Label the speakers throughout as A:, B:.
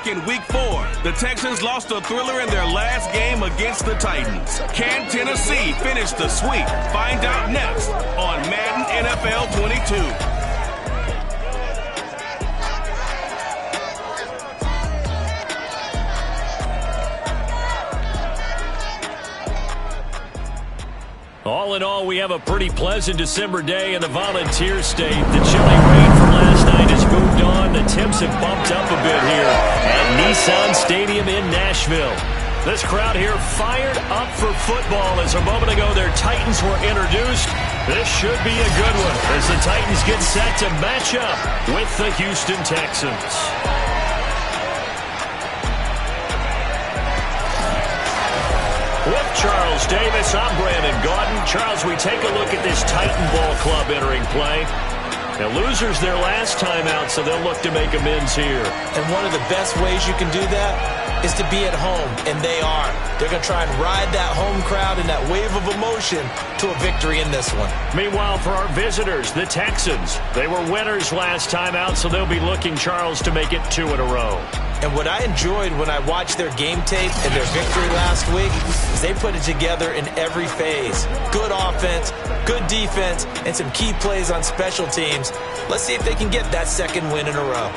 A: back in Week 4. The Texans lost a thriller in their last game against the Titans. Can Tennessee finish the sweep? Find out next on Madden NFL 22.
B: All in all, we have a pretty pleasant December day in the Volunteer State. The chilly rain from last night has moved on. The temps have bumped up a bit here at Nissan Stadium in Nashville. This crowd here fired up for football as a moment ago their Titans were introduced. This should be a good one as the Titans get set to match up with the Houston Texans. With Charles Davis, I'm Brandon Gaudin. Charles, we take a look at this Titan Ball Club entering play. Now, losers their last time out, so they'll look to make amends here.
C: And one of the best ways you can do that is to be at home, and they are. They're going to try and ride that home crowd and that wave of emotion to a victory in this one.
B: Meanwhile, for our visitors, the Texans, they were winners last time out, so they'll be looking, Charles, to make it 2 in a row.
C: And what I enjoyed when I watched their game tape and their victory last week is they put it together in every phase. Good offense, good defense, and some key plays on special teams. Let's see if they can get that second win in a row.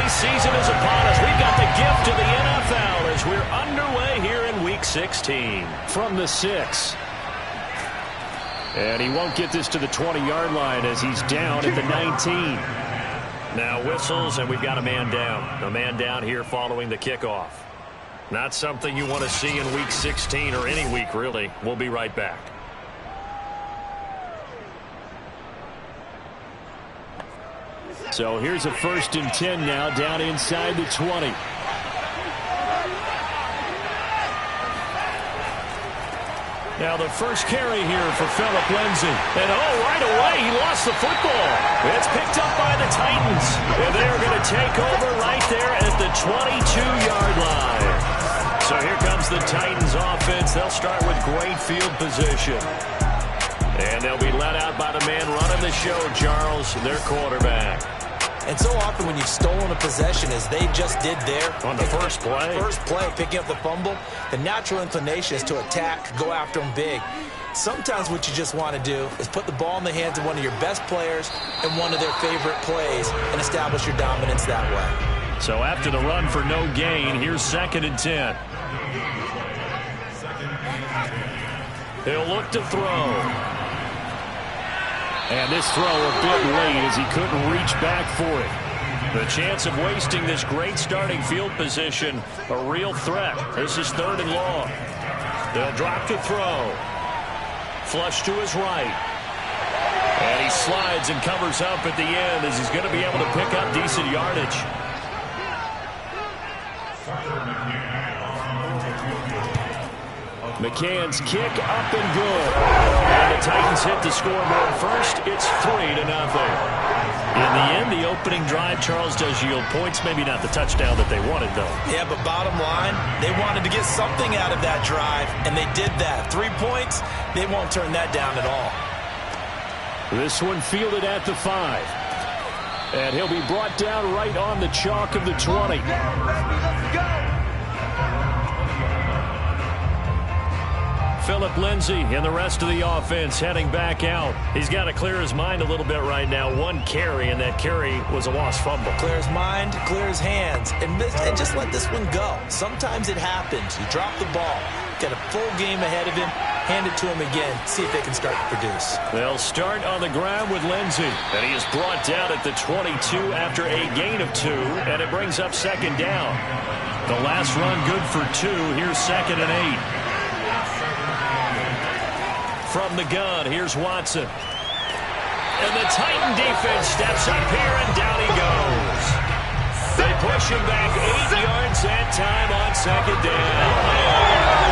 B: Season is upon us. We've got the gift of the NFL as we're underway here in Week 16 from the 6. And he won't get this to the 20-yard line as he's down at the 19. Now whistles, and we've got a man down. A man down here following the kickoff. Not something you want to see in Week 16 or any week, really. We'll be right back. So here's a 1st and 10 now, down inside the 20. Now the first carry here for Philip Lindsay. And right away he lost the football. It's picked up by the Titans. And they're going to take over right there at the 22-yard line. So here comes the Titans offense. They'll start with great field position. And they'll be let out by the man running the show, Charles, their quarterback.
C: And so often when you've stolen a possession, as they just did there.
B: On the first play,
C: picking up the fumble, the natural inclination is to attack, go after them big. Sometimes what you just want to do is put the ball in the hands of one of your best players in one of their favorite plays and establish your dominance that way.
B: So after the run for no gain, here's 2nd and 10. He'll look to throw. And this throw a bit late as he couldn't reach back for it. The chance of wasting this great starting field position, a real threat. This is 3rd and long. They'll drop to throw. Flush to his right. And he slides and covers up at the end as he's going to be able to pick up decent yardage. McCann's kick up and good. And the Titans hit the scoreboard first. It's 3-0. In the end, the opening drive, Charles, does yield points. Maybe not the touchdown that they wanted, though.
C: Yeah, but bottom line, they wanted to get something out of that drive, and they did that. 3 points, they won't turn that down at all.
B: This one fielded at the 5. And he'll be brought down right on the chalk of the 20. Philip Lindsay and the rest of the offense heading back out. He's got to clear his mind a little bit right now. 1 carry, and that carry was a lost fumble.
C: Clear his mind, clear his hands, and just let this one go. Sometimes it happens. You drop the ball, got a full game ahead of him, hand it to him again, see if they can start to produce.
B: They'll start on the ground with Lindsay, and he is brought down at the 22 after a gain of 2, and it brings up 2nd down. The last run good for 2. Here's 2nd and 8. From the gun, here's Watson. And the Titan defense steps up here, and down he goes. They push him back 8 yards that time on 2nd down.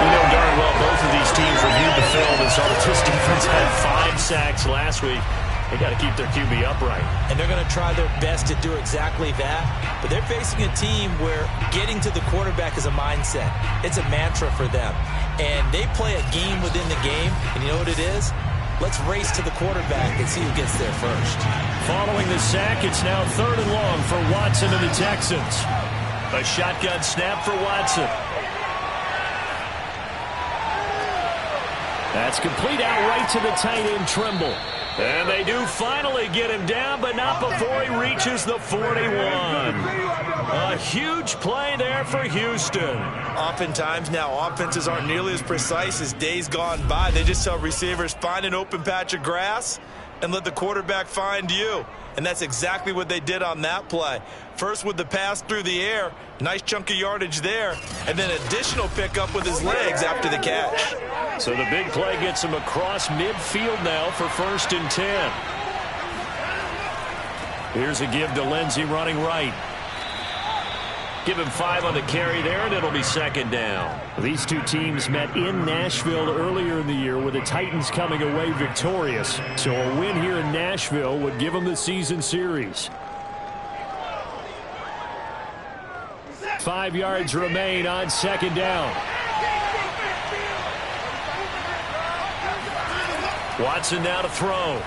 B: We know darn well both of these teams reviewed the film and saw that this defense had 5 sacks last week. They got to keep their QB upright.
C: And they're going to try their best to do exactly that. But they're facing a team where getting to the quarterback is a mindset. It's a mantra for them. And they play a game within the game. And you know what it is? Let's race to the quarterback and see who gets there first.
B: Following the sack, it's now 3rd and long for Watson and the Texans. A shotgun snap for Watson. That's complete out right to the tight end, Trimble. And they do finally get him down, but not before he reaches the 41. A huge play there for Houston.
C: Oftentimes now, offenses aren't nearly as precise as days gone by. They just tell receivers, find an open patch of grass and let the quarterback find you. And that's exactly what they did on that play. First with the pass through the air, nice chunk of yardage there, and then additional pickup with his legs after the catch.
B: So the big play gets him across midfield now for 1st and 10. Here's a give to Lindsey running right. Give him 5 on the carry there, and it'll be 2nd down. These two teams met in Nashville earlier in the year with the Titans coming away victorious. So a win here in Nashville would give them the season series. 5 yards remain on 2nd down. Watson now to throw.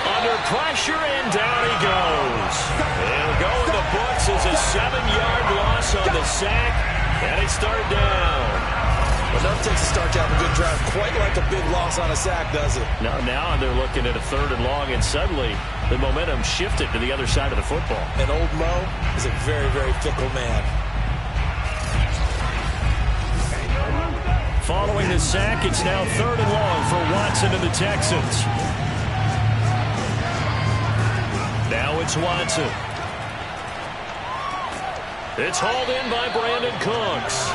B: Under pressure, and down he goes. It'll go in the books as a 7-yard loss on the sack, and it's 3rd down.
C: Well, nothing takes a start to have a good drive quite like a big loss on a sack, does it?
B: Now they're looking at a 3rd and long, and suddenly the momentum shifted to the other side of the football.
C: And old Mo is a very, very fickle man.
B: Following the sack, it's now 3rd and long for Watson and the Texans. Now it's Watson. It's hauled in by Brandon Cooks.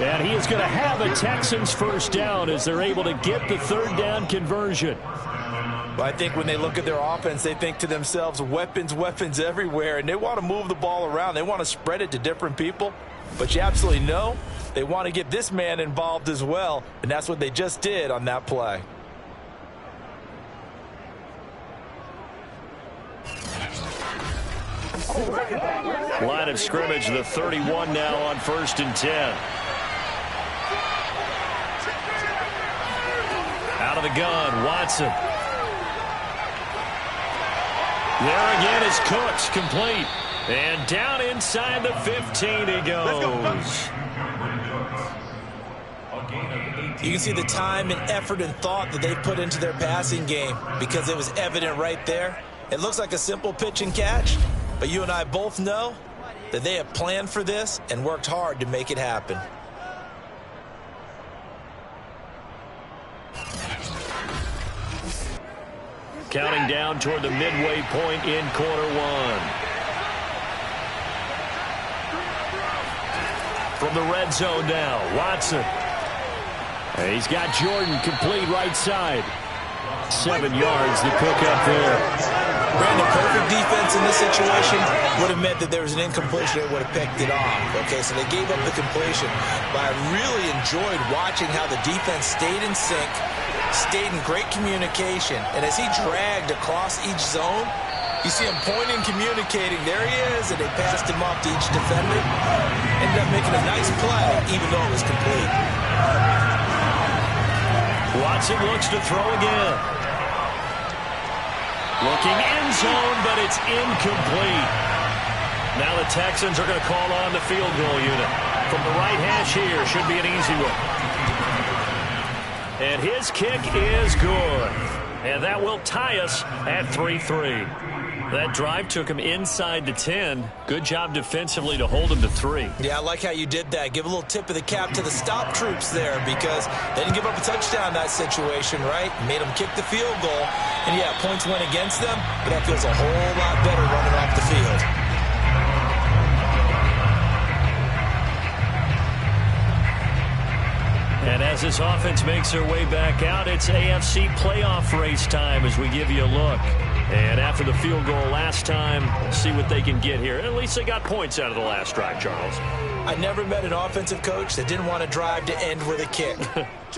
B: And he is going to have a Texans 1st down as they're able to get the 3rd down conversion.
C: Well, I think when they look at their offense, they think to themselves, weapons, weapons everywhere, and they want to move the ball around. They want to spread it to different people. But you absolutely know they want to get this man involved as well, and that's what they just did on that play.
B: Line of scrimmage, the 31 now on 1st and 10. Out of the gun, Watson. There again is Cooks, complete. And down inside the 15 he goes.
C: You can see the time and effort and thought that they put into their passing game because it was evident right there. It looks like a simple pitch and catch, but you and I both know that they have planned for this and worked hard to make it happen.
B: Counting down toward the midway point in quarter 1. From the red zone now, Watson. He's got Jordan complete right side. 7 yards to pick up there.
C: Brandon, perfect defense in this situation would have meant that there was an incompletion that would have picked it off. Okay, so they gave up the completion. But I really enjoyed watching how the defense stayed in sync, stayed in great communication. And as he dragged across each zone, you see him pointing, communicating. There he is, and they passed him off to each defender. Ended up making a nice play, even though it was complete.
B: Watson looks to throw again. Looking end zone, but it's incomplete. Now the Texans are going to call on the field goal unit. From the right hash here, should be an easy one. And his kick is good. And that will tie us at 3-3. That drive took him inside the 10. Good job defensively to hold him to 3.
C: Yeah, I like how you did that. Give a little tip of the cap to the stop troops there because they didn't give up a touchdown in that situation, right? Made them kick the field goal. And, yeah, points went against them, but that feels a whole lot better running off the field.
B: And as this offense makes their way back out, it's AFC playoff race time as we give you a look. And after the field goal last time, see what they can get here. At least they got points out of the last drive, Charles.
C: I never met an offensive coach that didn't want to drive to end with a kick.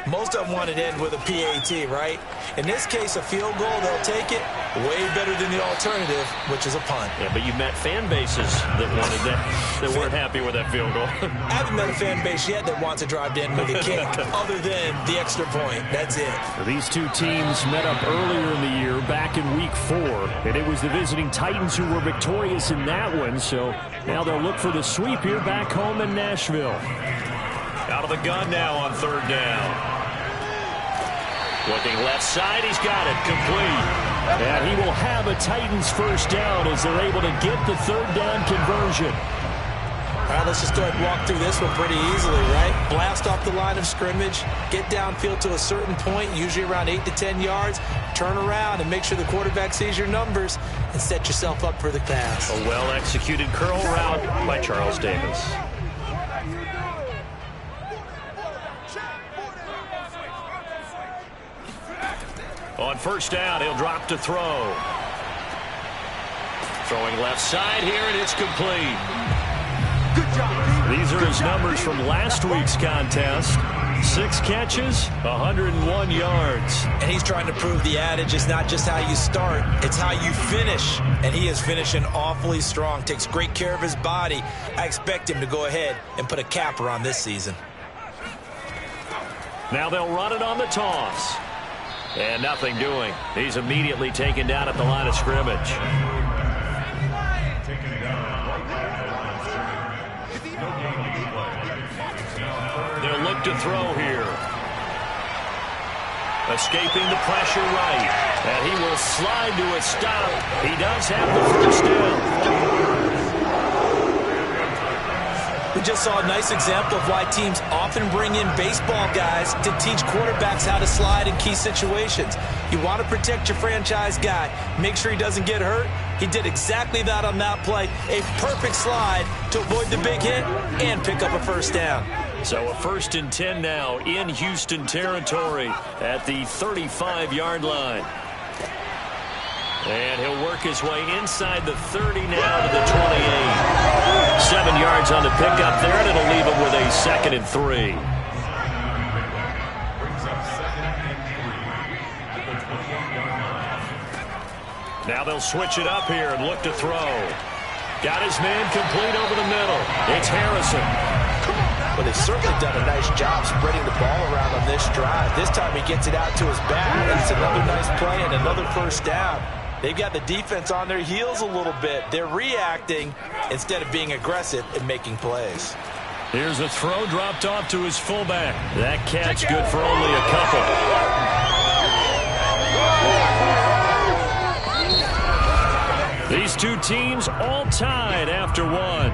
C: Most of them wanted to end with a PAT, right? In this case, a field goal, they'll take it. Way better than the alternative, which is a punt.
B: Yeah, but you met fan bases that wanted that, that weren't happy with that field goal.
C: I haven't met a fan base yet that wants to drive to end with a kick, other than the extra point. That's it.
B: These two teams met up earlier in the year, back in Week 4, and it was the visiting Titans who were victorious in that one, so now they'll look for the sweep here back home in Nashville. Out of the gun now on third down. Looking left side, he's got it, complete. And he will have a Titans first down as they're able to get the third down conversion.
C: All right, let's just go ahead and walk through this one pretty easily, right? Blast off the line of scrimmage, get downfield to a certain point, usually around 8 to 10 yards, turn around and make sure the quarterback sees your numbers and set yourself up for the pass.
B: A well-executed curl route by Charles Davis. On first down, he'll drop to throw. Throwing left side here, and it's complete.
C: Good job.
B: These are his numbers from last week's contest. 6 catches, 101 yards.
C: And he's trying to prove the adage is not just how you start, it's how you finish. And he is finishing awfully strong, takes great care of his body. I expect him to go ahead and put a capper on this season.
B: Now they'll run it on the toss. And nothing doing. He's immediately taken down at the line of scrimmage. They'll look to throw here. Escaping the pressure right. And he will slide to a stop. He does have the first down.
C: We just saw a nice example of why teams often bring in baseball guys to teach quarterbacks how to slide in key situations. You want to protect your franchise guy. Make sure he doesn't get hurt. He did exactly that on that play. A perfect slide to avoid the big hit and pick up a first down.
B: So a 1st and 10 now in Houston territory at the 35-yard line. And he'll work his way inside the 30 now to the 28. 7 yards on the pickup there, and it'll leave him with a 2nd and 3. Now they'll switch it up here and look to throw. Got his man complete over the middle. It's Harrison.
C: Well, they've certainly done a nice job spreading the ball around on this drive. This time he gets it out to his back, and it's another nice play and another first down. They've got the defense on their heels a little bit. They're reacting instead of being aggressive and making plays.
B: Here's a throw dropped off to his fullback. That catch good for only a couple. These two teams all tied after one.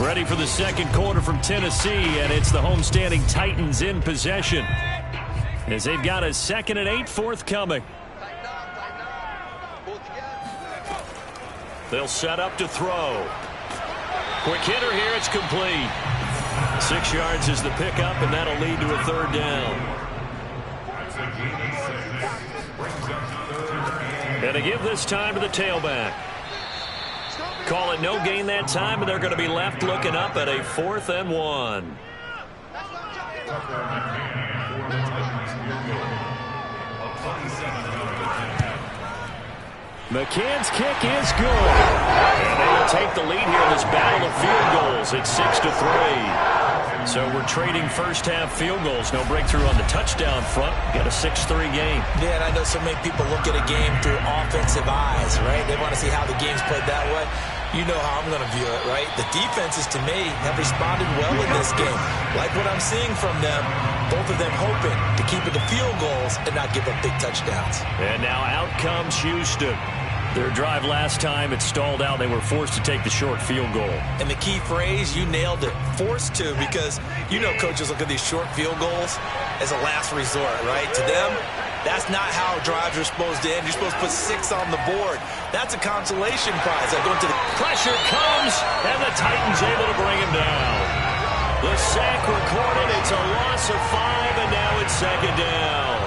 B: Ready for the second quarter from Tennessee, and it's the homestanding Titans in possession, as they've got a 2nd and 8 forthcoming. They'll set up to throw. Quick hitter here, it's complete. 6 yards is the pickup, and that'll lead to a 3rd down. And to give this time to the tailback. Call it no gain that time, and they're going to be left looking up at a 4th and 1. McCann's kick is good. And they'll take the lead here in this battle of field goals. It's 6-3. So we're trading first-half field goals. No breakthrough on the touchdown front. Got a 6-3 game.
C: Yeah, and I know so many people look at a game through offensive eyes, right? They want to see how the game's played that way. You know how I'm going to view it, right? The defenses, to me, have responded well in this game. Like what I'm seeing from them, both of them hoping to keep it to field goals and not give up big touchdowns.
B: And now out comes Houston. Their drive last time, it stalled out. They were forced to take the short field goal.
C: And the key phrase, you nailed it, forced to, because you know coaches look at these short field goals as a last resort, right? To them, that's not how drives are supposed to end. You're supposed to put 6 on the board. That's a consolation prize. I go into the
B: pressure comes, and the Titans able to bring him down. The sack recorded. It's a loss of 5, and now it's 2nd down.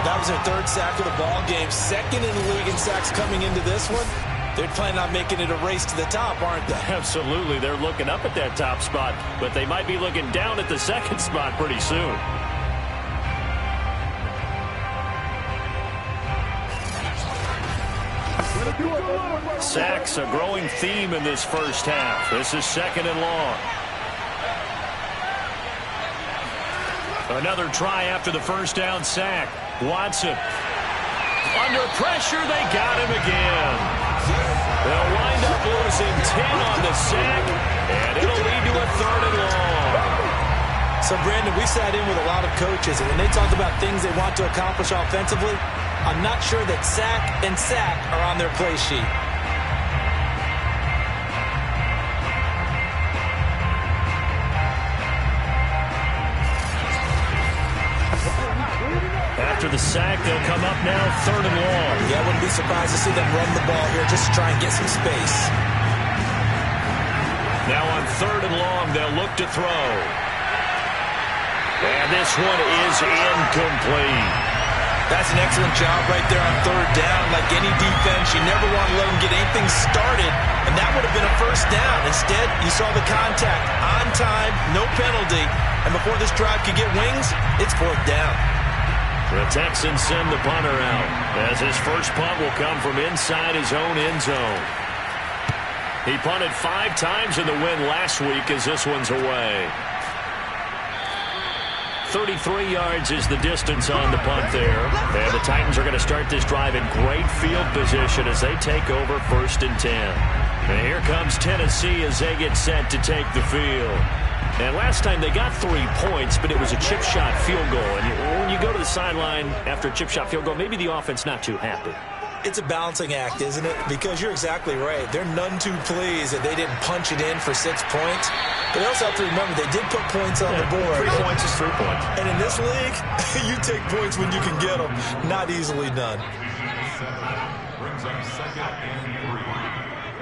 C: Well, that was their third sack of the ball game. Second in the league in sacks coming into this one. They're planning on making it a race to the top, aren't they?
B: Absolutely. They're looking up at that top spot, but they might be looking down at the second spot pretty soon. Sacks, a growing theme in this first half. This is second and long. Another try after the first down sack. Watson. Under pressure, they got him again. They'll wind up losing 10 on the sack, and it'll lead to a third and long.
C: So, Brandon, we sat in with a lot of coaches, and when they talk about things they want to accomplish offensively, I'm not sure that sack and sack are on their play sheet.
B: After the sack, they'll come up now third and long.
C: Yeah, I wouldn't be surprised to see them run the ball here just to try and get some space.
B: Now on third and long, they'll look to throw. And this one is incomplete.
C: That's an excellent job right there on third down. Like any defense, you never want to let them get anything started, and that would have been a first down. Instead, you saw the contact on time, no penalty, and before this drive could get wings, it's fourth down.
B: The Texans send the punter out, as his first punt will come from inside his own end zone. He punted 5 times in the win last week as this one's away. 33 yards is the distance on the punt there. And the Titans are going to start this drive in great field position as they take over first and 10. And here comes Tennessee as they get set to take the field. And last time they got 3 points, but it was a chip shot field goal. And when you go to the sideline after a chip shot field goal, maybe the offense not too happy.
C: It's a balancing act, isn't it? Because you're exactly right. They're none too pleased that they didn't punch it in for 6 points. But they also have to remember they did put points on the board.
B: 3 points is 3 points.
C: And in this league, you take points when you can get them. Not easily done.
D: Brings up second and 3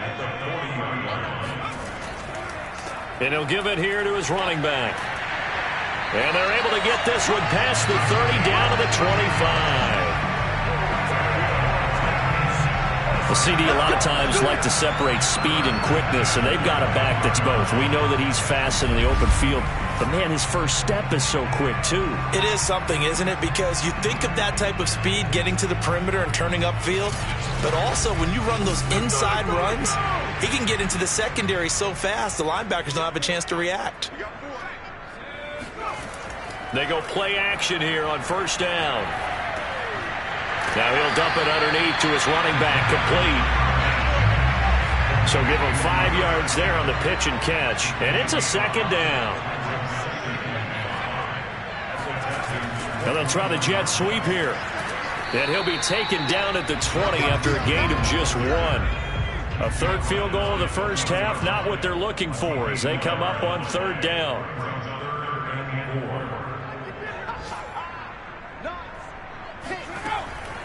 D: at the 40-yard line.
B: And he'll give it here to his running back. And they're able to get this one past the 30 down to the 25. The CD a lot of times like to separate speed and quickness, and they've got a back that's both. We know that he's fast in the open field, but man, his first step is so quick too.
C: It is something, isn't it? Because you think of that type of speed getting to the perimeter and turning upfield, but also when you run those inside runs, he can get into the secondary so fast the linebackers don't have a chance to react.
B: They go play action here on first down. Now he'll dump it underneath to his running back, complete. So give him 5 yards there on the pitch and catch. And it's a second down. Now they'll try the jet sweep here. And he'll be taken down at the 20 after a gain of just 1. A third field goal in the first half, not what they're looking for as they come up on third down.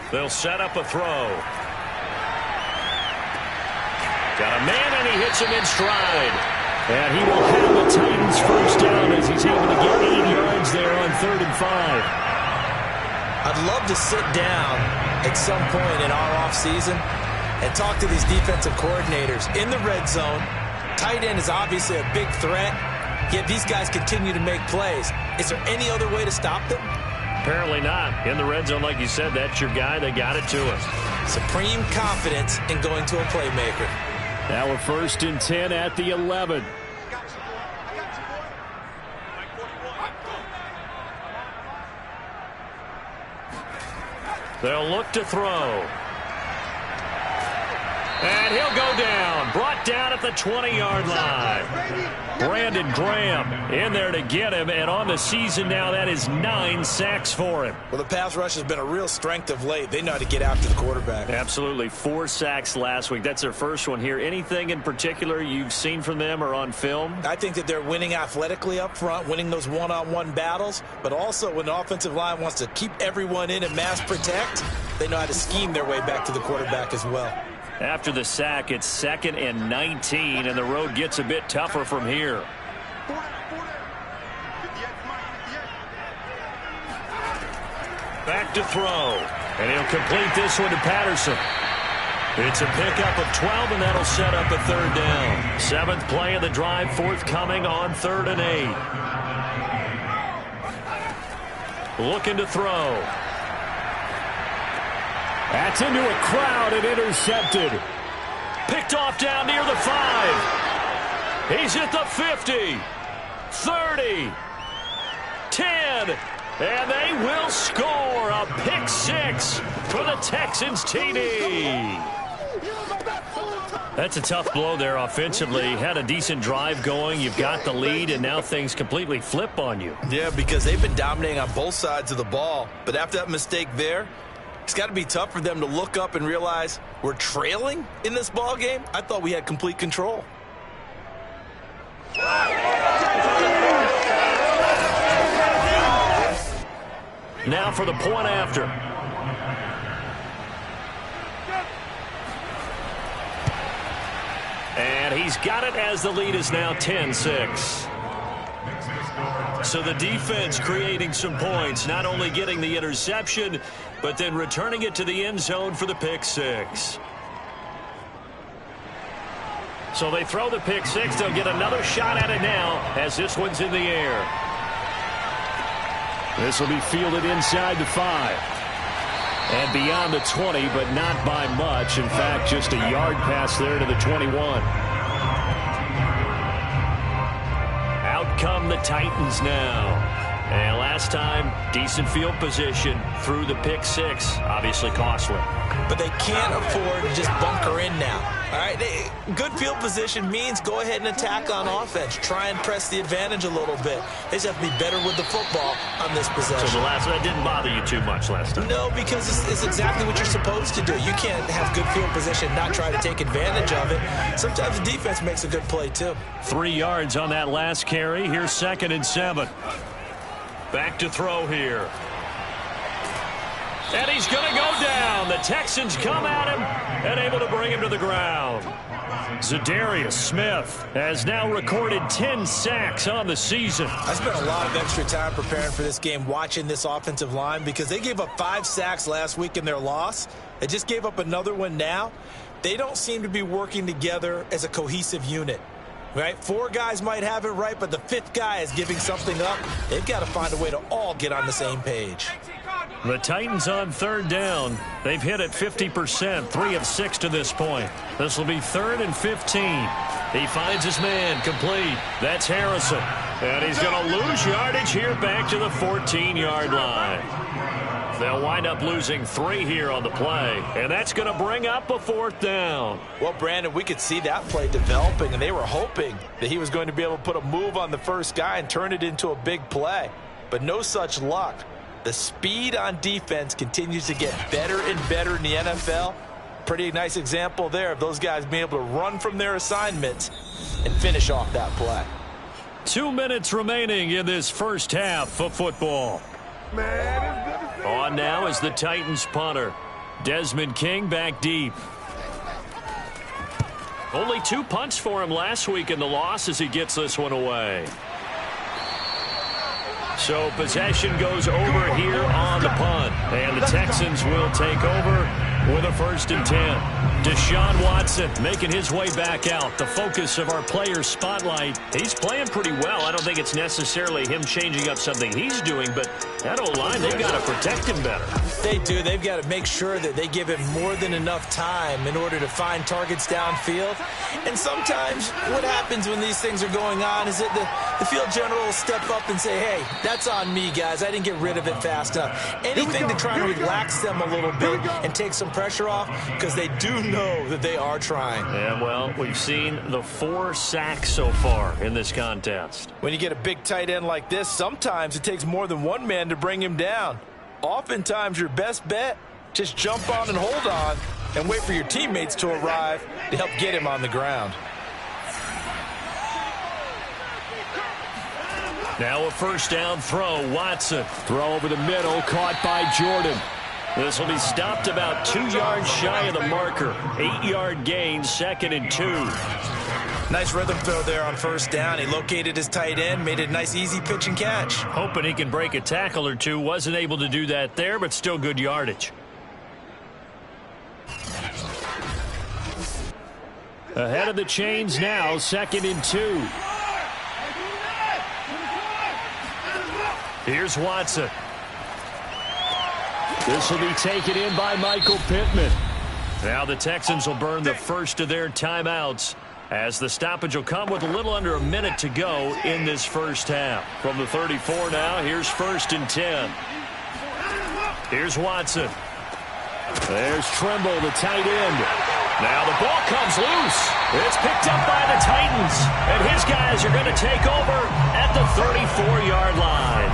B: They'll set up a throw. Got a man, and he hits him in stride. And he will have the Titans first down as he's able to get 8 yards there on 3rd and 5.
C: I'd love to sit down at some point in our offseason and talk to these defensive coordinators in the red zone. Tight end is obviously a big threat, yet these guys continue to make plays. Is there any other way to stop them?
B: Apparently not. In the red zone, like you said, that's your guy. They got it to him.
C: Supreme confidence in going to a playmaker.
B: Now a 1st and 10 at the 11. They'll look to throw. And he'll go down. Brought down at the 20-yard line. Brandon Graham in there to get him. And on the season now, that is 9 sacks for him.
C: Well, the pass rush has been a real strength of late. They know how to get after the quarterback.
B: Absolutely. 4 sacks last week. That's their first one here. Anything in particular you've seen from them or on film?
C: I think that they're winning athletically up front, winning those one-on-one battles. But also when the offensive line wants to keep everyone in and mass protect, they know how to scheme their way back to the quarterback as well.
B: After the sack, it's 2nd and 19, and the road gets a bit tougher from here. Back to throw. And he'll complete this one to Patterson. It's a pickup of 12, and that'll set up a third down. Seventh play of the drive, forthcoming on 3rd and 8. Looking to throw. That's into a crowd and intercepted. Picked off down near the 5. He's at the 50. 30. 10. And they will score a pick 6 for the Texans TD. That's a tough blow there offensively. Had a decent drive going. You've got the lead, and now things completely flip on you.
C: Yeah, because they've been dominating on both sides of the ball. But after that mistake there, it's got to be tough for them to look up and realize we're trailing in this ball game. I thought we had complete control.
B: Now for the point after. And he's got it as the lead is now 10-6. So the defense creating some points, not only getting the interception, but then returning it to the end zone for the pick 6. So they throw the pick 6. They'll get another shot at it now as this one's in the air. This will be fielded inside the 5. And beyond the 20, but not by much. In fact, just a yard pass there to the 21. Out come the Titans now. And last time, decent field position through the pick 6. Obviously costly.
C: But they can't afford to just bunker in now. All right, good field position means go ahead and attack on offense. Try and press the advantage a little bit. They just have to be better with the football on this possession.
B: So the last one didn't bother you too much last time?
C: No, because it's exactly what you're supposed to do. You can't have good field position, not try to take advantage of it. Sometimes the defense makes a good play, too.
B: 3 yards on that last carry. Here's 2nd and 7. Back to throw here. And he's going to go down. The Texans come at him and able to bring him to the ground. Za'Darius Smith has now recorded 10 sacks on the season.
C: I spent a lot of extra time preparing for this game, watching this offensive line, because they gave up 5 sacks last week in their loss. They just gave up another one now. They don't seem to be working together as a cohesive unit. Right? 4 guys might have it right, but the 5th guy is giving something up. They've got to find a way to all get on the same page.
B: The Titans on 3rd down. They've hit it 50%, 3 of 6 to this point. This will be 3rd and 15. He finds his man complete. That's Harrison. And he's going to lose yardage here back to the 14-yard line. They'll wind up losing 3 here on the play, and that's going to bring up a 4th down.
C: Well, Brandon, we could see that play developing, and they were hoping that he was going to be able to put a move on the first guy and turn it into a big play. But no such luck. The speed on defense continues to get better and better in the NFL. Pretty nice example there of those guys being able to run from their assignments and finish off that play.
B: 2 minutes remaining in this first half of football. On now is the Titans punter. Desmond King back deep. Only 2 punts for him last week in the loss as he gets this one away. So possession goes over here on the punt. And the Texans will take over with a 1st and 10. Deshaun Watson making his way back out. The focus of our player spotlight. He's playing pretty well. I don't think it's necessarily him changing up something he's doing, but that O-line, they've got to protect him better.
C: They do. They've got to make sure that they give him more than enough time in order to find targets downfield. And sometimes what happens when these things are going on is that the field general will step up and say, hey, that's on me, guys. I didn't get rid of it fast enough. Anything to try and relax them a little bit and take some pressure off, because they do know that they are trying.
B: Yeah, well, we've seen the 4 sacks so far in this contest.
C: When you get a big tight end like this, sometimes it takes more than one man to bring him down. Oftentimes, your best bet, just jump on and hold on and wait for your teammates to arrive to help get him on the ground.
B: Now a 1st down throw. Watson. Throw over the middle, caught by Jordan. This will be stopped about 2 yards shy of the marker. 8-yard gain, 2nd and 2.
C: Nice rhythm throw there on first down. He located his tight end, made it a nice easy pitch and catch.
B: Hoping he can break a tackle or two. Wasn't able to do that there, but still good yardage. Ahead of the chains now, 2nd and 2. Here's Watson. This will be taken in by Michael Pittman. Now the Texans will burn the first of their timeouts, as the stoppage will come with a little under a minute to go in this first half. From the 34 now, here's 1st and 10. Here's Watson. There's Trimble, the tight end. Now the ball comes loose. It's picked up by the Titans, and his guys are going to take over at the 34-yard line.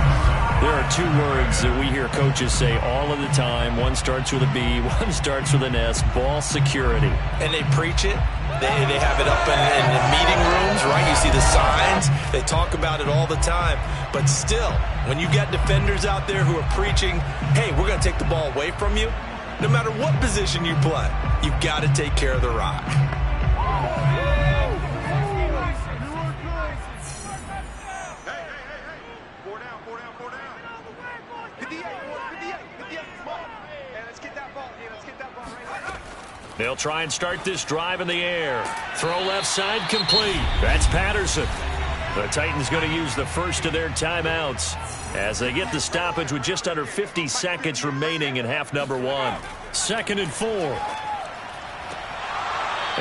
B: There are 2 words that we hear coaches say all of the time. One starts with a B, one starts with an S, ball security.
C: And they preach it. They have it up in meeting rooms, right? You see the signs. They talk about it all the time. But still, when you got defenders out there who are preaching, hey, we're going to take the ball away from you, no matter what position you play, you've got to take care of the rock.
B: They'll try and start this drive in the air. Throw left side complete. That's Patterson. The Titans going to use the first of their timeouts as they get the stoppage with just under 50 seconds remaining in half number 1. 2nd and 4.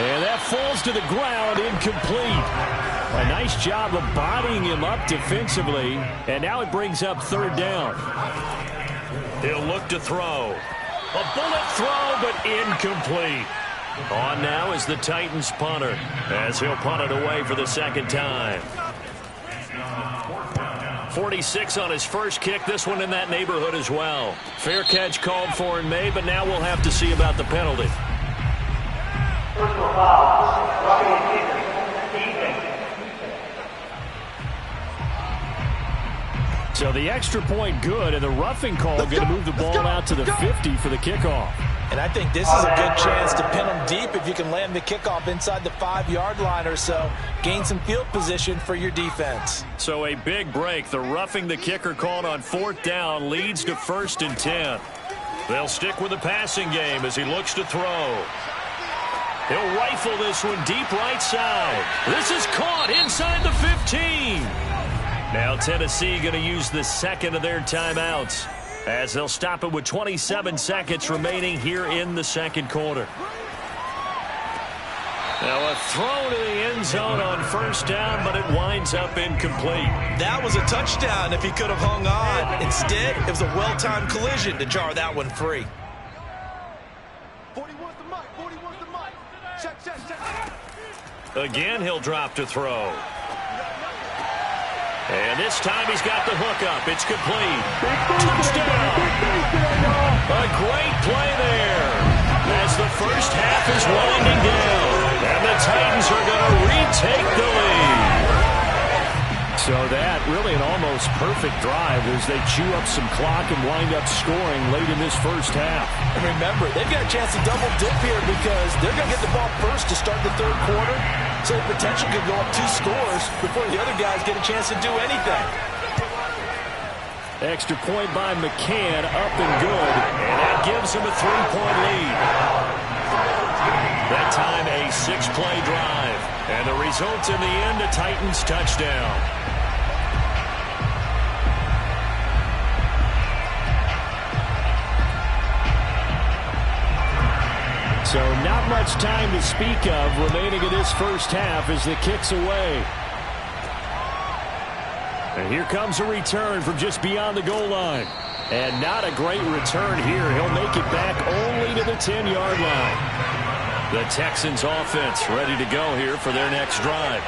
B: And that falls to the ground, incomplete. A nice job of bodying him up defensively, and now it brings up 3rd down. He'll look to throw. A bullet throw, but incomplete. On now is the Titans punter, as he'll punt it away for the 2nd time. 46 on his first kick, this one in that neighborhood as well. Fair catch called for and made, but now we'll have to see about the penalty.
E: Personal foul, roughing the kicker,
B: So the extra point good, and the roughing call going to move the ball out to the 50 for the kickoff.
C: And I think this is a good chance to pin them deep if you can land the kickoff inside the 5-yard line or so. Gain some field position for your defense.
B: So a big break. The roughing the kicker called on 4th down leads to 1st and 10. They'll stick with the passing game as he looks to throw. He'll rifle this one deep right side. This is caught inside the 15. Now Tennessee going to use the 2nd of their timeouts, as they'll stop it with 27 seconds remaining here in the 2nd quarter. Now a throw to the end zone on 1st down, but it winds up incomplete.
C: That was a touchdown if he could have hung on. Instead, it was a well-timed collision to jar that one free.
E: 40 wants the mic, 40 wants the mic. Check.
B: Again, he'll drop to throw. And this time he's got the hook up. It's complete. Touchdown! A great play there as the first half is winding down. And the Titans are going to retake the lead. So that really an almost perfect drive as they chew up some clock and wind up scoring late in this first half.
C: And remember, they've got a chance to double dip here because they're going to get the ball first to start the 3rd quarter. So the potential could go up 2 scores before the other guys get a chance to do anything.
B: Extra point by McCann, up and good. And that gives him a 3-point lead. That time a 6-play drive. And the result in the end, a Titans touchdown. So not much time to speak of remaining in this first half as the kick's away. And here comes a return from just beyond the goal line. And not a great return here. He'll make it back only to the 10-yard line. The Texans offense ready to go here for their next drive.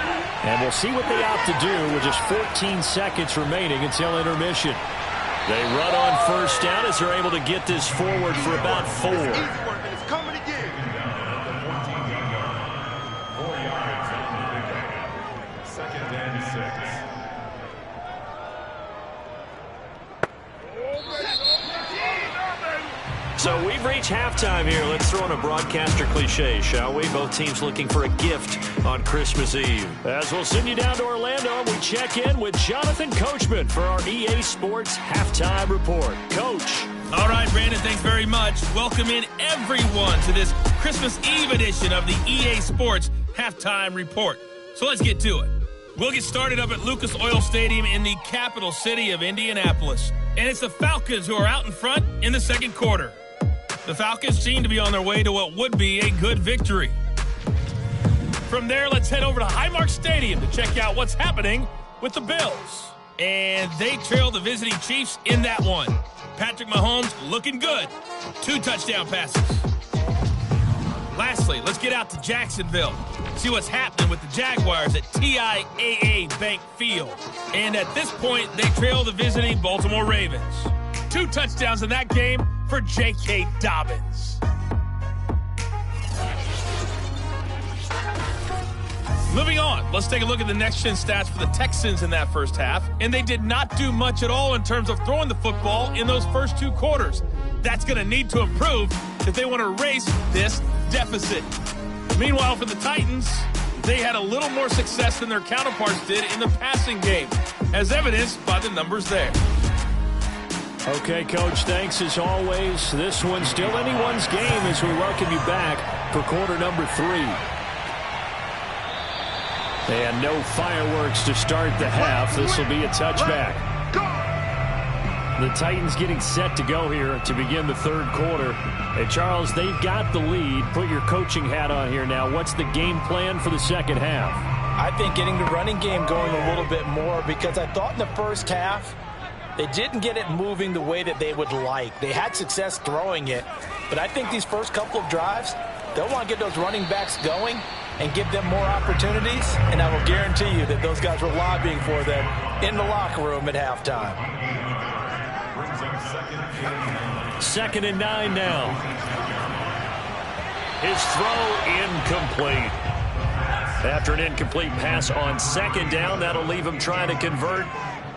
B: And we'll see what they opt to do with just 14 seconds remaining until intermission. They run on 1st down as they're able to get this forward for about 4. So we've reached halftime here. Let's throw in a broadcaster cliche, shall we? Both teams looking for a gift on Christmas Eve. As we'll send you down to Orlando, we check in with Jonathan Coachman for our EA Sports Halftime Report. Coach.
F: All right, Brandon, thanks very much. Welcome in everyone to this Christmas Eve edition of the EA Sports Halftime Report. So let's get to it. We'll get started up at Lucas Oil Stadium in the capital city of Indianapolis. And it's the Falcons who are out in front in the second quarter. The Falcons seem to be on their way to what would be a good victory. From there, let's head over to Highmark Stadium to check out what's happening with the Bills. And they trail the visiting Chiefs in that one. Patrick Mahomes looking good. 2 touchdown passes. Lastly, let's get out to Jacksonville. See what's happening with the Jaguars at TIAA Bank Field. And at this point, they trail the visiting Baltimore Ravens. 2 touchdowns in that game for J.K. Dobbins. Moving on, let's take a look at the next-gen stats for the Texans in that first half. And they did not do much at all in terms of throwing the football in those first 2 quarters. That's going to need to improve if they want to erase this deficit. Meanwhile, for the Titans, they had a little more success than their counterparts did in the passing game, as evidenced by the numbers there.
B: Okay, Coach, thanks as always. This one's still anyone's game as we welcome you back for quarter number 3. And no fireworks to start the half. This will be a touchback. The Titans getting set to go here to begin the third quarter. Hey, Charles, they've got the lead. Put your coaching hat on here now. What's the game plan for the second half?
C: I think getting the running game going a little bit more, because I thought in the first half they didn't get it moving the way that they would like. They had success throwing it, but I think these first couple of drives, they'll want to get those running backs going and give them more opportunities, and I will guarantee you that those guys were lobbying for them in the locker room at halftime.
B: Second and 9 now. His throw incomplete. After an incomplete pass on second down, that'll leave him trying to convert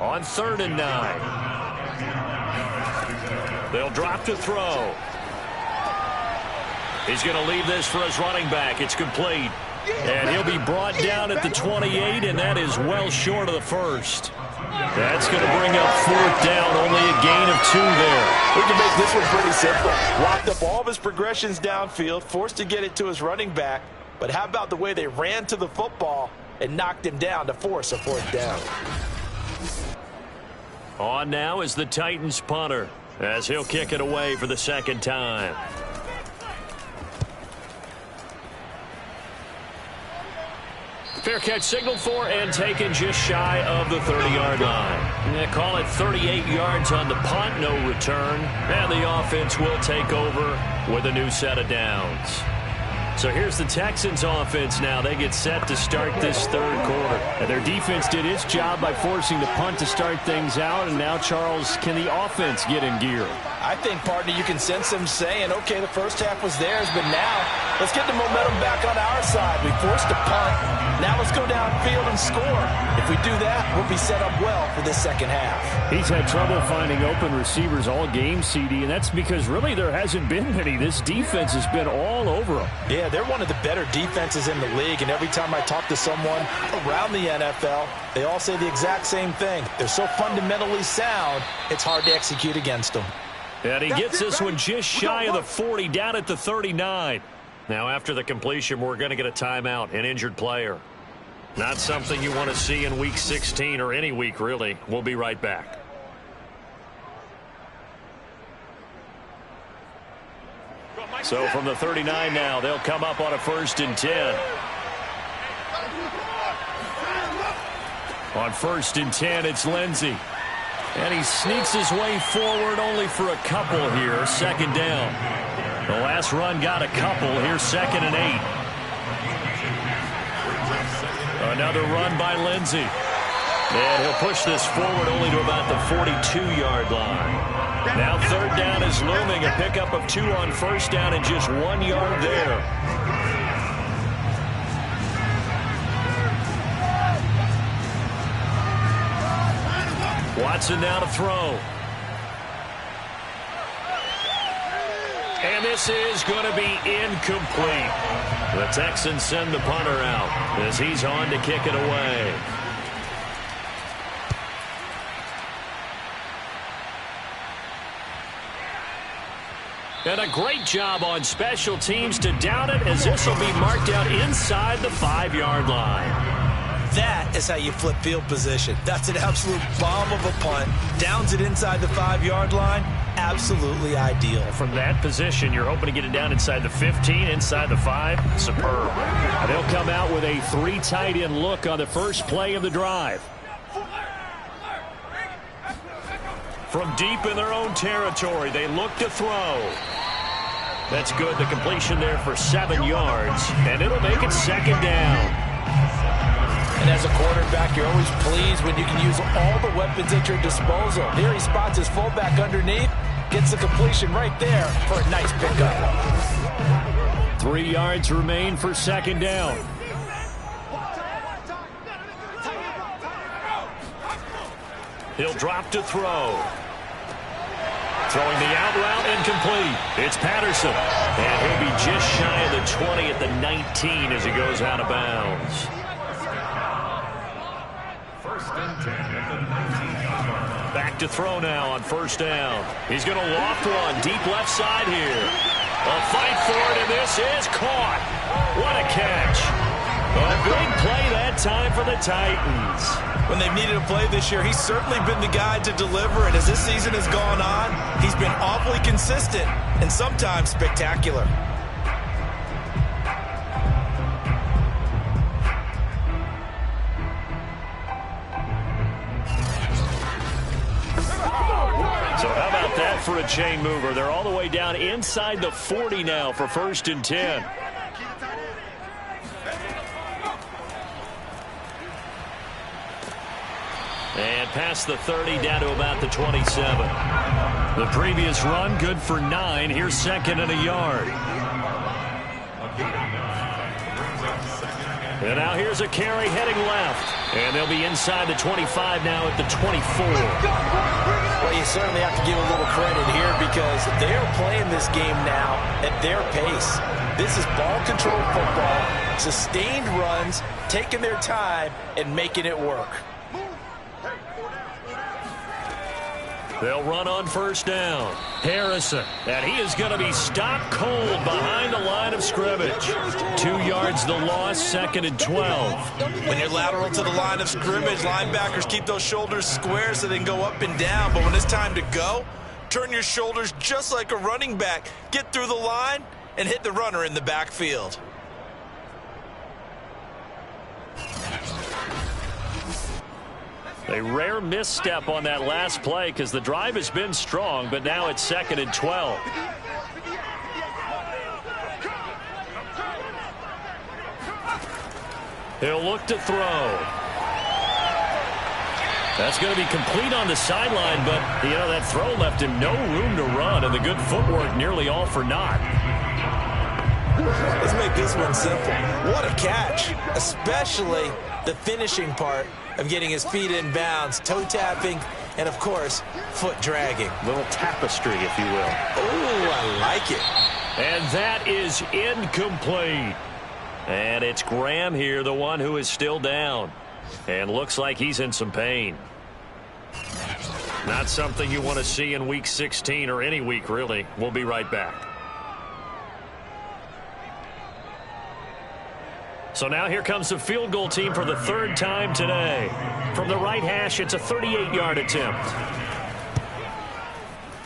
B: on 3rd and 9. They'll drop to throw. He's going to leave this for his running back. It's complete. And he'll be brought down at the 28, and that is well short of the first. That's going to bring up 4th down, only a gain of 2 there.
C: We can make this one pretty simple. Locked up all of his progressions downfield, forced to get it to his running back. But how about the way they ran to the football and knocked him down to force a 4th down?
B: On now is the Titans punter, as he'll kick it away for the second time. Fair catch signaled for and taken just shy of the 30-yard line. They call it 38 yards on the punt, no return. And the offense will take over with a new set of downs. So here's the Texans offense now. They get set to start this third quarter. And their defense did its job by forcing the punt to start things out. And now, Charles, can the offense get in gear?
C: I think, partner, you can sense them saying, okay, the first half was theirs, but now let's get the momentum back on our side. We forced a punt. Now let's go downfield and score. If we do that, we'll be set up well for this second half.
B: He's had trouble finding open receivers all game, CD, and that's because really there hasn't been many. This defense has been all over them.
C: Yeah, they're one of the better defenses in the league, and every time I talk to someone around the NFL, they all say the exact same thing. They're so fundamentally sound, it's hard to execute against them.
B: And he gets this one just shy of the 40, down at the 39. Now, after the completion, we're going to get a timeout, an injured player. Not something you want to see in Week 16 or any week, really. We'll be right back. So from the 39 now, they'll come up on a 1st and 10. On 1st and 10, it's Lindsey. And he sneaks his way forward only for a couple here. 2nd down. The last run got a couple. Here's 2nd and 8. Another run by Lindsey. And he'll push this forward only to about the 42-yard line. Now 3rd down is looming. A pickup of 2 on 1st down and just 1 yard there. Watson now to throw. And this is going to be incomplete. The Texans send the punter out as he's on to kick it away. And a great job on special teams to down it, as this will be marked out inside the 5-yard line.
C: That is how you flip field position. That's an absolute bomb of a punt. Downs it inside the 5-yard line. Absolutely ideal.
B: From that position, you're hoping to get it down inside the 15, inside the 5. Superb. They'll come out with a 3 tight end look on the first play of the drive. From deep in their own territory, they look to throw. That's good. The completion there for 7 yards, and it'll make it second down.
C: And as a quarterback, you're always pleased when you can use all the weapons at your disposal. Here he spots his fullback underneath, gets the completion right there for a nice pickup.
B: 3 yards remain for second down. He'll drop to throw. Throwing the out route, incomplete. It's Patterson. And he'll be just shy of the 20 at the 19 as he goes out of bounds.
D: First and 10 at the 19-yard line.
B: Back to throw now on first down. He's going to loft one deep left side here. A fight for it, and this is caught. What a catch. A big play that time for the Titans.
C: When they've needed a play this year, he's certainly been the guy to deliver it. As this season has gone on, he's been awfully consistent and sometimes spectacular.
B: So how about that for a chain mover? They're all the way down inside the 40 now for first and 10. And past the 30 down to about the 27. The previous run good for 9. Here's second and a yard. And now here's a carry heading left. And they'll be inside the 25 now at the 24.
C: Well, you certainly have to give a little credit here because they're playing this game now at their pace. This is ball control football, sustained runs, taking their time and making it work.
B: They'll run on first down. Harrison, and he is going to be stopped cold behind the line of scrimmage. 2 yards the loss, second and 12.
C: When you're lateral to the line of scrimmage, linebackers keep those shoulders square so they can go up and down. But when it's time to go, turn your shoulders just like a running back. Get through the line and hit the runner in the backfield.
B: A rare misstep on that last play because the drive has been strong, but now it's second and 12. He'll look to throw. That's going to be complete on the sideline, but, you know, that throw left him no room to run, and the good footwork nearly all for naught.
C: Let's make this one simple. What a catch, especially the finishing part of getting his feet in bounds, toe tapping, and of course, foot dragging.
B: Little tapestry, if you will.
C: Ooh, I like it.
B: And that is incomplete. And it's Graham here, the one who is still down. And looks like he's in some pain. Not something you want to see in Week 16 or any week, really. We'll be right back. So now here comes the field goal team for the third time today. From the right hash, it's a 38-yard attempt.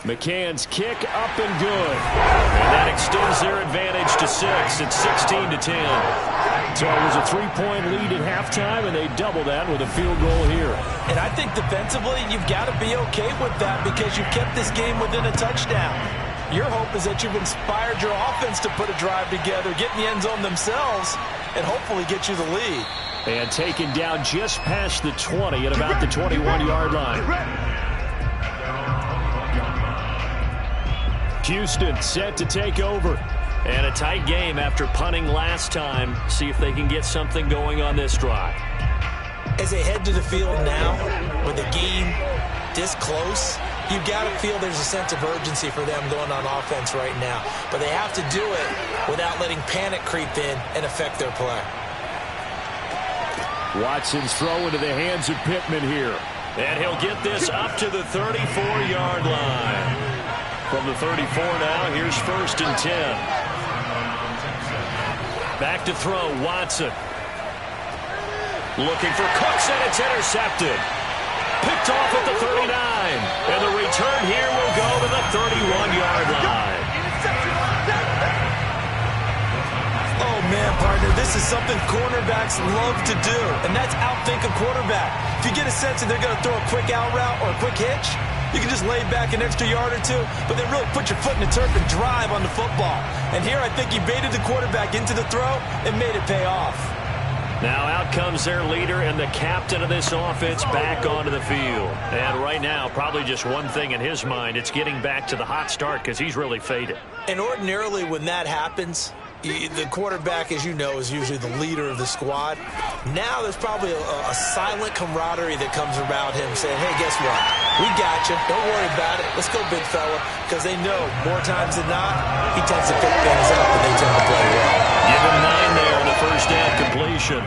B: McCann's kick up and good. And that extends their advantage to 6. It's 16-10. So it was a 3-point lead at halftime, and they double that with a field goal here.
C: And I think defensively, you've got to be okay with that because you kept this game within a touchdown. Your hope is that you've inspired your offense to put a drive together, get in the end zone themselves, and hopefully get you the lead.
B: And taken down just past the 20 at about the 21-yard line. Houston set to take over. And a tight game after punting last time. See if they can get something going on this drive.
C: As they head to the field now, with the game this close, you've got to feel there's a sense of urgency for them going on offense right now. But they have to do it without letting panic creep in and affect their play.
B: Watson's throw into the hands of Pittman here. And he'll get this up to the 34-yard line. From the 34 now, here's 1st and 10. Back to throw, Watson. Looking for Cooks, and it's intercepted. Picked off at the 39. And the return here will go to the 31-yard line.
C: Oh, man, partner, this is something cornerbacks love to do, and that's outthink a quarterback. If you get a sense that they're going to throw a quick out route or a quick hitch, you can just lay back an extra yard or two, but then really put your foot in the turf and drive on the football. And here I think he baited the quarterback into the throw and made it pay off.
B: Now out comes their leader and the captain of this offense back onto the field. And right now, probably just one thing in his mind, it's getting back to the hot start because he's really faded.
C: And ordinarily when that happens, the quarterback, as you know, is usually the leader of the squad. Now there's probably a silent camaraderie that comes around him saying, hey, guess what? We got you. Don't worry about it. Let's go, big fella. Because they know more times than not, he tends to pick things up and they tend to play well.
B: Give him 9 there in the first down completion.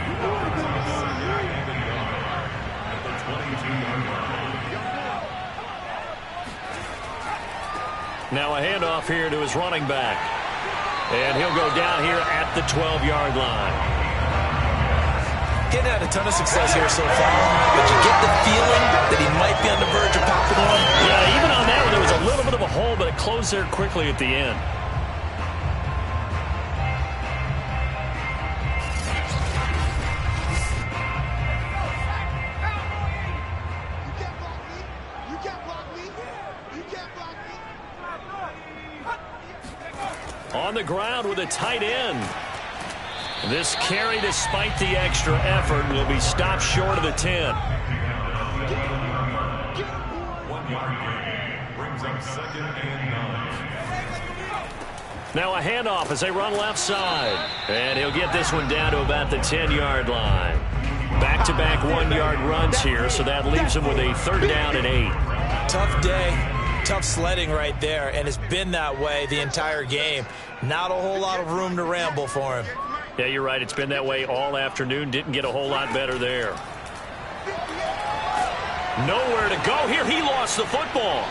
B: Now a handoff here to his running back. And he'll go down here at the 12-yard line.
C: Getting had a ton of success here so far, but you get the feeling that he might be on the verge of popping one.
B: Yeah, even on that one, there was a little bit of a hole, but it closed there quickly at the end. On the ground with a tight end. This carry, despite the extra effort, will be stopped short of the 10.
D: 1 yard gain brings up 2nd and 9.
B: Now a handoff as they run left side. And he'll get this one down to about the 10-yard line. Back-to-back 1-yard runs here, so that leaves him with a 3rd down and 8.
C: Tough day. Tough sledding right there, and it's been that way the entire game. Not a whole lot of room to ramble for him.
B: Yeah, you're right. It's been that way all afternoon. Didn't get a whole lot better there. Nowhere to go here. He lost the football.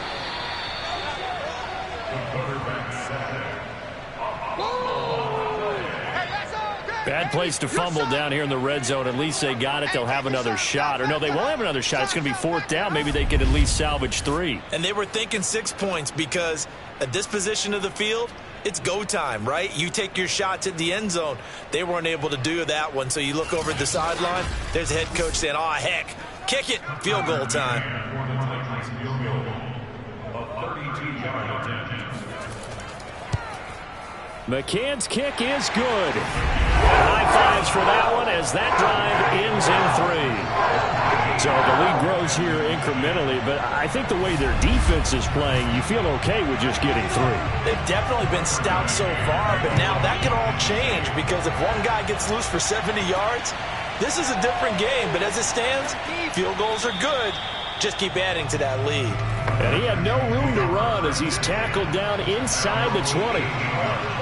B: Bad place to fumble down here in the red zone. At least they got it. They'll have another shot. Or no, they won't have another shot. It's going to be 4th down. Maybe they could at least salvage 3.
C: And they were thinking 6 points because at this position of the field, it's go time, right? You take your shots at the end zone. They weren't able to do that one. So you look over at the sideline. There's the head coach saying, oh, heck, kick it. Field goal time.
B: McCann's kick is good. High fives for that one as that drive ends in 3. So the lead grows here incrementally, but I think the way their defense is playing, you feel okay with just getting 3.
C: They've definitely been stout so far, but now that can all change because if one guy gets loose for 70 yards, this is a different game. But as it stands, field goals are good. Just keep adding to that lead.
B: And he had no room to run as he's tackled down inside the 20.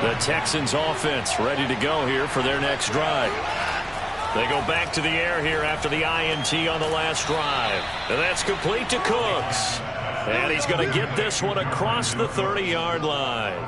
B: The Texans offense ready to go here for their next drive. They go back to the air here after the INT on the last drive. And that's complete to Cooks. And he's going to get this one across the 30-yard line.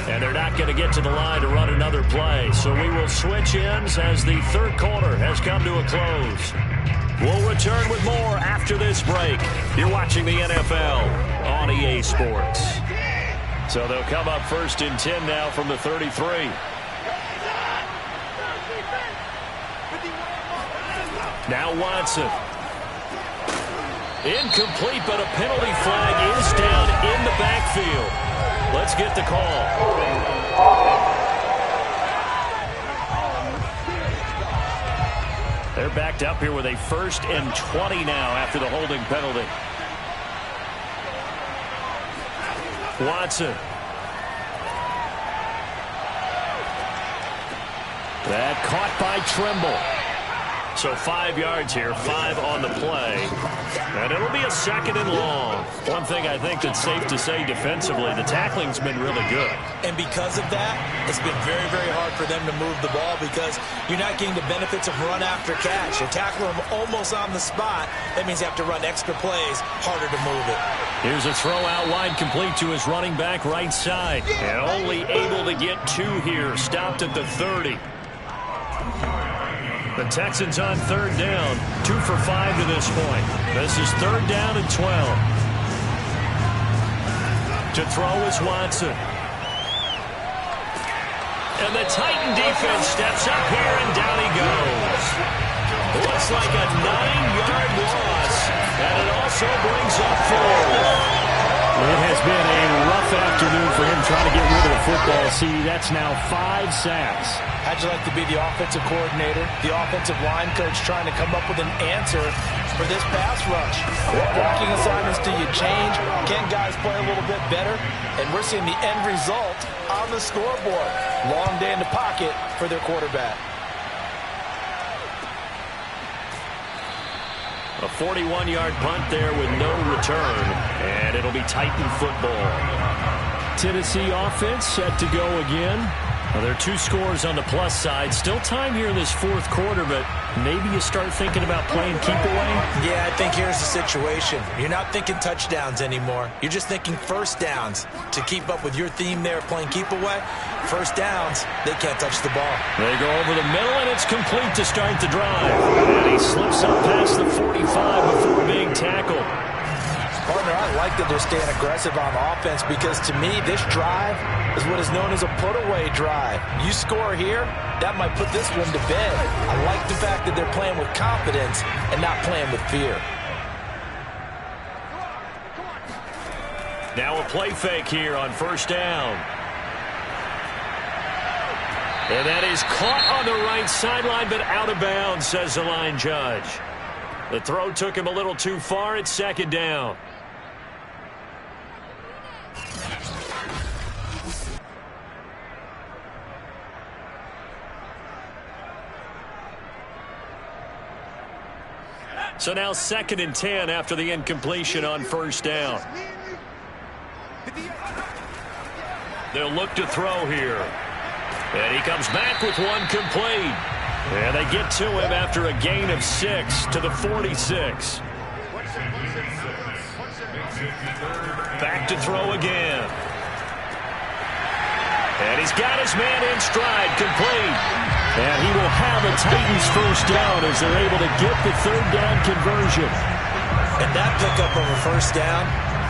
B: And they're not going to get to the line to run another play. So we will switch ends as the 3rd quarter has come to a close. We'll return with more after this break. You're watching the NFL on EA Sports. So they'll come up 1st and 10 now from the 33. Now Watson. Incomplete, but a penalty flag is down in the backfield. Let's get the call. They're backed up here with a 1st and 20 now after the holding penalty. Watson. That caught by Trimble. So 5 yards here, 5 on the play. And it'll be a 2nd and long. One thing I think that's safe to say defensively, the tackling's been really good.
C: And because of that, it's been very, very hard for them to move the ball because you're not getting the benefits of run after catch. You tackle them almost on the spot. That means you have to run extra plays, harder to move it.
B: Here's a throw out wide, complete to his running back right side. And only able to get 2 here. Stopped at the 30. The Texans on 3rd down, 2 for 5 to this point. This is 3rd down and 12. To throw is Watson. And the Titan defense steps up here, and down he goes. Looks like a 9-yard loss, and it also brings up 4. It has been a rough afternoon for him trying to get rid of the football. See, that's now 5 sacks.
C: How'd you like to be the offensive coordinator, the offensive line coach trying to come up with an answer for this pass rush? What blocking assignments do you change? Can guys play a little bit better? And we're seeing the end result on the scoreboard. Long day in the pocket for their quarterback.
B: A 41-yard punt there with no return, and it'll be Titan football. Tennessee offense set to go again. Well, there are 2 scores on the plus side. Still time here in this 4th quarter, but maybe you start thinking about playing keep away?
C: Yeah, I think here's the situation. You're not thinking touchdowns anymore. You're just thinking 1st downs. To keep up with your theme there, playing keep away, 1st downs, they can't touch the ball.
B: They go over the middle, and it's complete to start the drive. And he slips up past the 45 before being tackled.
C: Partner, I like that they're staying aggressive on offense because, to me, this drive is what is known as a put-away drive. You score here, that might put this one to bed. I like the fact that they're playing with confidence and not playing with fear.
B: Now a play fake here on 1st down. And that is caught on the right sideline, but out of bounds, says the line judge. The throw took him a little too far. It's 2nd down. So now 2nd and 10 after the incompletion on 1st down. They'll look to throw here. And he comes back with one complete. And they get to him after a gain of 6 to the 46. Back to throw again. And he's got his man in stride, complete. And he will have a Titans 1st down as they're able to get the 3rd down conversion.
C: And that pickup of a 1st down,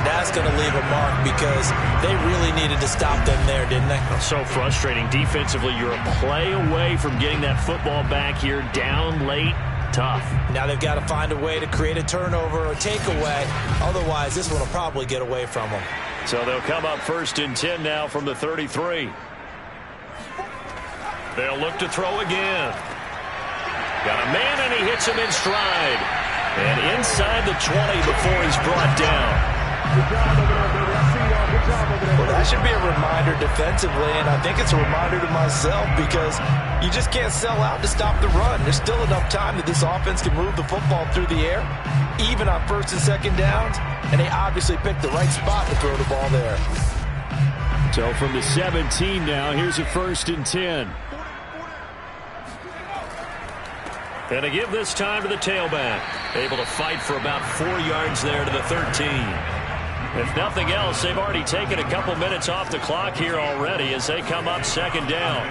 C: that's going to leave a mark because they really needed to stop them there, didn't they?
B: So frustrating. Defensively, you're a play away from getting that football back here down late. Tough.
C: Now they've got to find a way to create a turnover or takeaway. Otherwise, this one will probably get away from them.
B: So they'll come up 1st and 10 now from the 33. They'll look to throw again. Got a man, and he hits him in stride. And inside the 20 before he's brought down.
C: Well, that should be a reminder defensively, and I think it's a reminder to myself because you just can't sell out to stop the run. There's still enough time that this offense can move the football through the air, even on 1st and 2nd downs, and they obviously picked the right spot to throw the ball there.
B: So from the 17 now, here's a 1st and 10. And to give this time to the tailback. Able to fight for about 4 yards there to the 13. If nothing else, they've already taken a couple minutes off the clock here already as they come up 2nd down.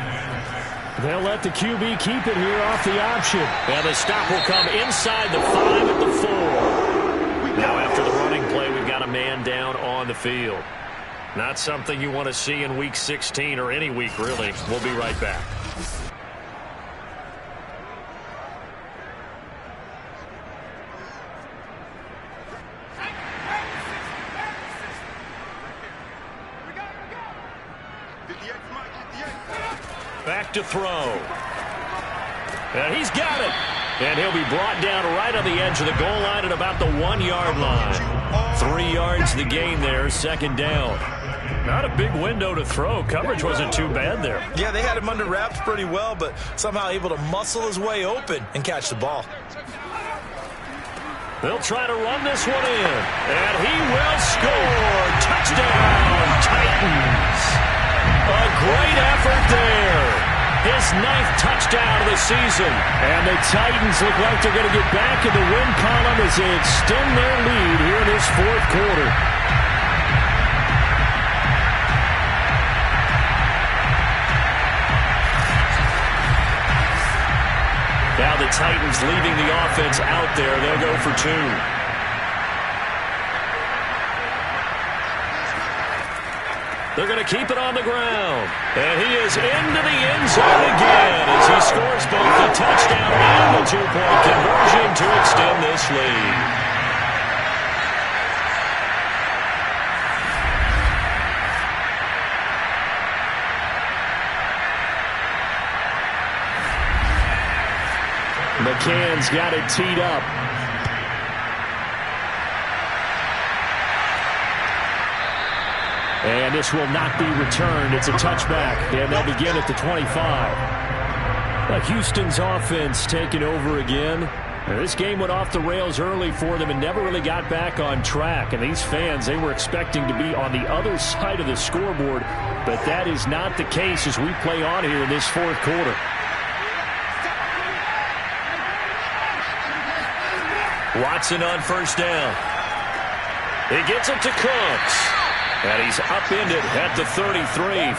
B: They'll let the QB keep it here off the option. And the stop will come inside the 5 at the 4. Now after the running play, we've got a man down on the field. Not something you want to see in Week 16 or any week, really. We'll be right back. Back to throw. And he's got it. And he'll be brought down right on the edge of the goal line at about the 1-yard line. 3 yards the gain there, second down. Not a big window to throw. Coverage wasn't too bad there.
C: Yeah, they had him under wraps pretty well, but somehow able to muscle his way open and catch the ball.
B: They'll try to run this one in. And he will score. Touchdown, Titans. A great effort there. His 9th touchdown of the season. And the Titans look like they're going to get back in the win column as they extend their lead here in this fourth quarter. Now the Titans leaving the offense out there. They'll go for 2. They're going to keep it on the ground. And he is into the end zone again as he scores both the touchdown and the 2-point conversion to extend this lead. McCann's got it teed up. And this will not be returned. It's a touchback. And they'll begin at the 25. But Houston's offense taking over again. And this game went off the rails early for them and never really got back on track. And these fans, they were expecting to be on the other side of the scoreboard. But that is not the case as we play on here in this fourth quarter. Watson on first down. He gets it to Cooks. And he's upended at the 33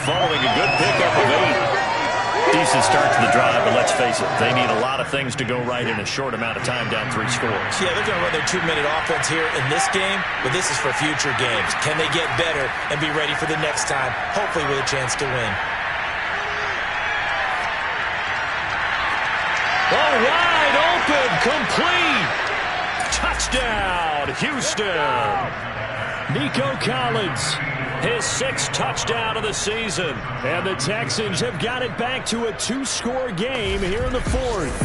B: following a good pickup of 8. Decent start to the drive, but let's face it, they need a lot of things to go right in a short amount of time down 3 scores.
C: Yeah, they're going to run their 2-minute offense here in this game, but this is for future games. Can they get better and be ready for the next time, hopefully with a chance to win?
B: Oh, wide open, complete. Touchdown, Houston. Nico Collins, his 6th touchdown of the season. And the Texans have got it back to a 2-score game here in the fourth.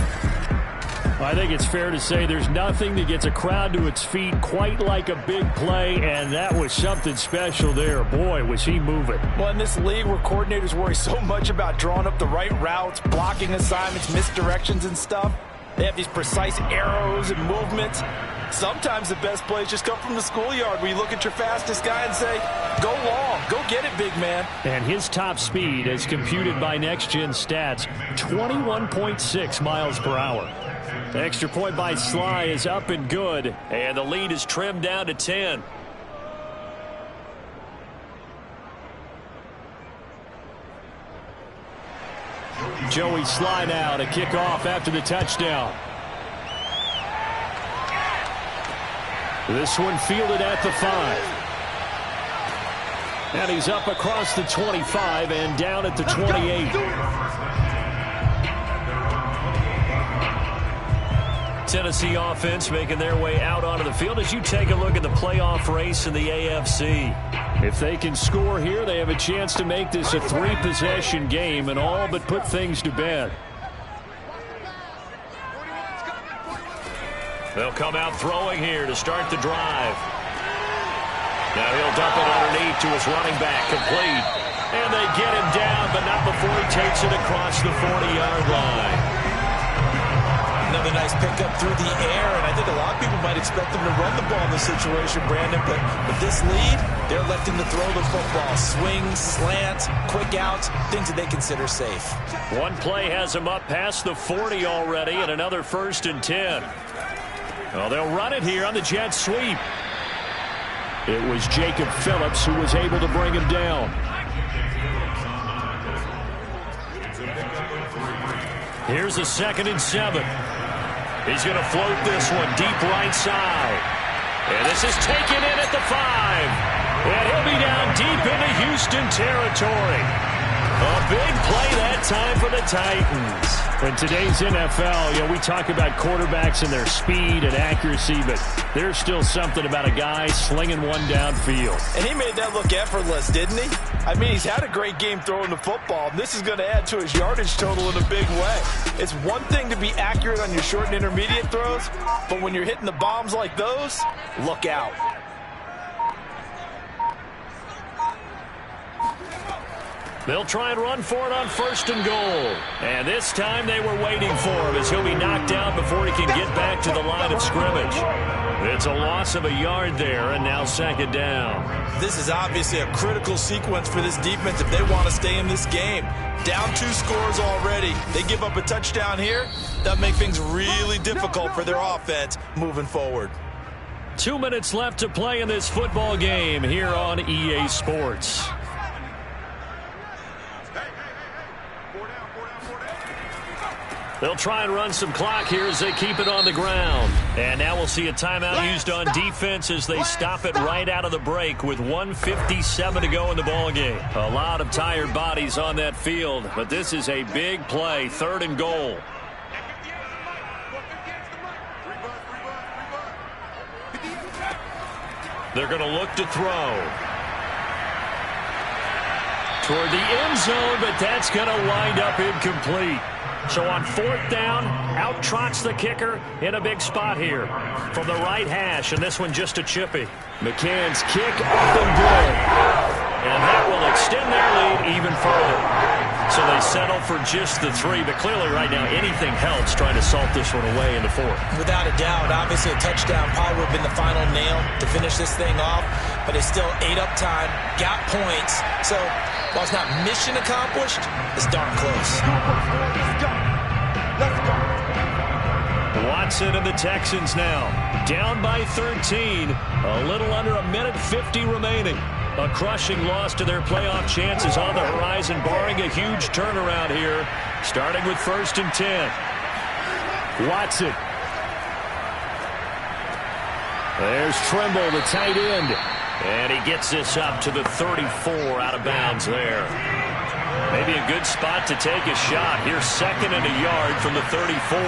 B: I think it's fair to say there's nothing that gets a crowd to its feet quite like a big play, and that was something special there. Boy, was he moving.
G: Well, in this league where coordinators worry so much about drawing up the right routes, blocking assignments, misdirections and stuff, they have these precise arrows and movements. Sometimes the best plays just come from the schoolyard where you look at your fastest guy and say, go long, go get it, big man.
B: And his top speed, as computed by Next Gen Stats, 21.6 miles per hour. The extra point by Sly is up and good, and the lead is trimmed down to 10. Joey Sly now to kick off after the touchdown. This one fielded at the 5. And he's up across the 25 and down at the 28. Tennessee offense making their way out onto the field as you take a look at the playoff race in the AFC. If they can score here, they have a chance to make this a 3-possession game and all but put things to bed. They'll come out throwing here to start the drive. Now he'll dump it underneath to his running back, complete. And they get him down, but not before he takes it across the 40-yard line.
C: Another nice pickup through the air, and I think a lot of people might expect them to run the ball in this situation, Brandon, but with this lead, they're electing to throw the football. Swings, slants, quick outs, things that they consider safe.
B: One play has him up past the 40 already, and another 1st and 10. Well, they'll run it here on the jet sweep. It was Jacob Phillips who was able to bring him down. Here's a 2nd and 7. He's going to float this one deep right side. And this is taken in at the 5. And he'll be down deep into Houston territory. A big play that time for the Titans. In today's NFL, we talk about quarterbacks and their speed and accuracy, but there's still something about a guy slinging one downfield.
G: And he made that look effortless, didn't he? I mean, he's had a great game throwing the football, and this is going to add to his yardage total in a big way. It's one thing to be accurate on your short and intermediate throws, but when you're hitting the bombs like those, look out.
B: They'll try and run for it on 1st and goal. And this time they were waiting for him as he'll be knocked down before he can get back to the line of scrimmage. It's a loss of a yard there, and now 2nd down.
C: This is obviously a critical sequence for this defense if they want to stay in this game. Down 2 scores already. They give up a touchdown here. That makes things really difficult for their offense moving forward.
B: 2 minutes left to play in this football game here on EA Sports. They'll try and run some clock here as they keep it on the ground. And now we'll see a timeout used on defense as they stop it right out of the break with 1:57 to go in the ball game. A lot of tired bodies on that field, but this is a big play, 3rd and goal. They're going to look to throw toward the end zone, but that's going to wind up incomplete. So on 4th down, out trots the kicker in a big spot here from the right hash, and this one just a chippy. McCann's kick up and good, and that will extend their lead even further. So they settle for just the 3, but clearly right now anything helps trying to salt this one away in the 4th.
C: Without a doubt, obviously a touchdown probably would have been the final nail to finish this thing off, but it's still ate up time, got points, so while it's not mission accomplished, it's darn close.
B: Watson and the Texans now down by 13, a little under a minute 50 remaining. A crushing loss to their playoff chances on the horizon, barring a huge turnaround here, starting with 1st and 10. Watson. There's Trimble, the tight end. And he gets this up to the 34 out of bounds there. Maybe a good spot to take a shot. Here's 2nd and a yard from the 34.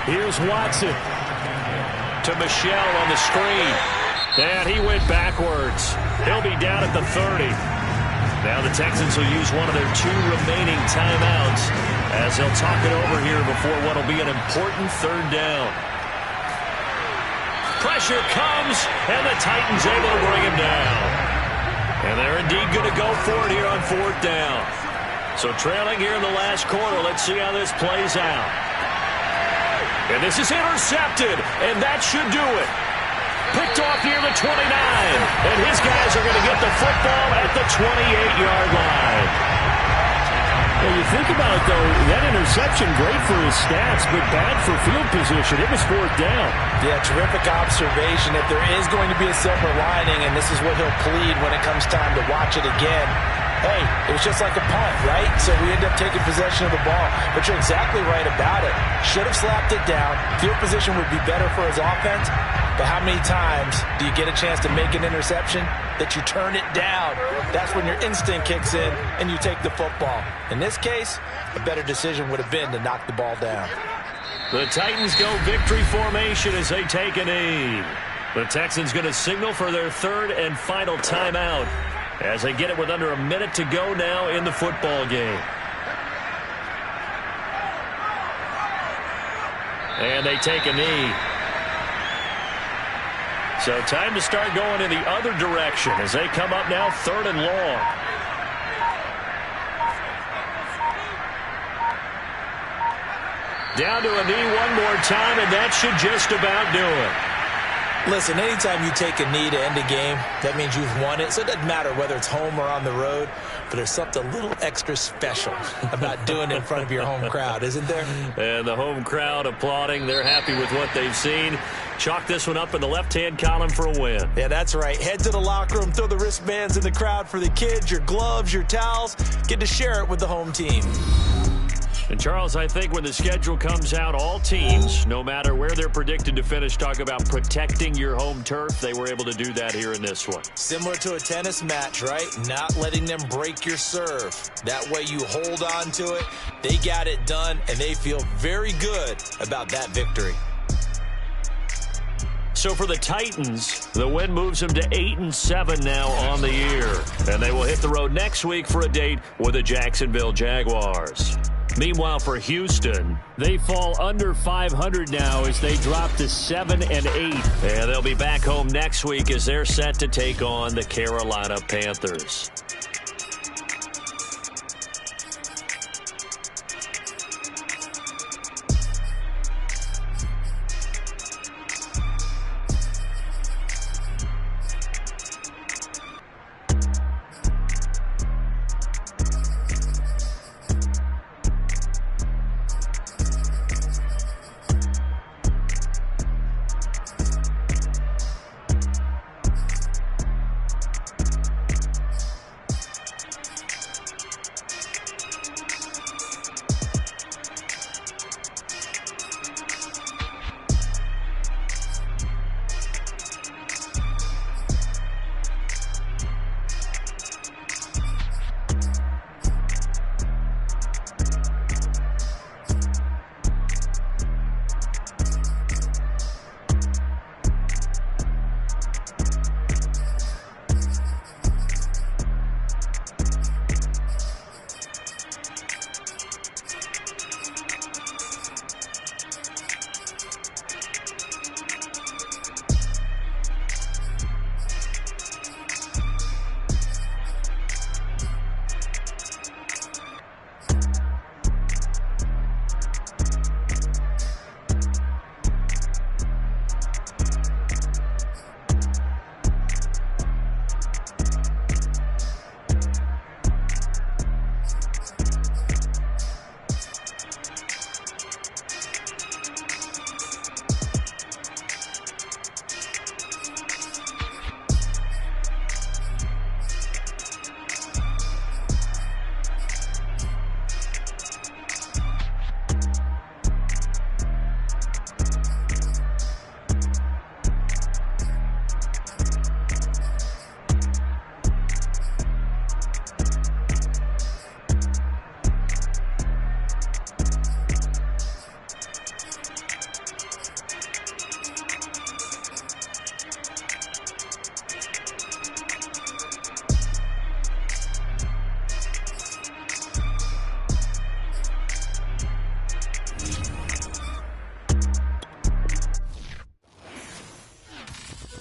B: Here's Watson to Michelle on the screen. And he went backwards. He'll be down at the 30. Now the Texans will use one of their 2 remaining timeouts as they'll talk it over here before what will be an important 3rd down. Pressure comes, and the Titans able to bring him down. And they're indeed going to go for it here on 4th down. So trailing here in the last quarter, let's see how this plays out. And this is intercepted, and that should do it. Picked off near the 29, and his guys are going to get the football at the 28-yard line.
H: Well, you think about it, though, that interception, great for his stats, but bad for field position. It was 4th down.
G: Yeah, terrific observation. If there is going to be a silver lining, and this is what he'll plead when it comes time to watch it again, hey, it was just like a punt, right? So we end up taking possession of the ball. But you're exactly right about it. Should have slapped it down. Field position would be better for his offense. But how many times do you get a chance to make an interception that you turn it down? That's when your instinct kicks in and you take the football. In this case, a better decision would have been to knock the ball down.
B: The Titans go victory formation as they take a knee. The Texans going to signal for their 3rd and final timeout as they get it with under a minute to go now in the football game. And they take a knee. So time to start going in the other direction as they come up now 3rd and long. Down to a knee one more time, and that should just about do it.
C: Listen, anytime you take a knee to end a game, that means you've won it. So it doesn't matter whether it's home or on the road, but there's something a little extra special about doing it in front of your home crowd, isn't there?
B: And the home crowd applauding. They're happy with what they've seen. Chalk this one up in the left-hand column for a win.
C: Yeah, that's right. Head to the locker room, throw the wristbands in the crowd for the kids, your gloves, your towels. Get to share it with the home team.
B: And, Charles, I think when the schedule comes out, all teams, no matter where they're predicted to finish, talk about protecting your home turf. They were able to do that here in this one.
C: Similar to a tennis match, right? Not letting them break your serve. That way you hold on to it. They got it done, and they feel very good about that victory.
B: So for the Titans, the win moves them to 8-7 now on the year. And they will hit the road next week for a date with the Jacksonville Jaguars. Meanwhile, for Houston,
H: they fall under 500 now as they drop to 7-8.
B: And they'll be back home next week as they're set to take on the Carolina Panthers.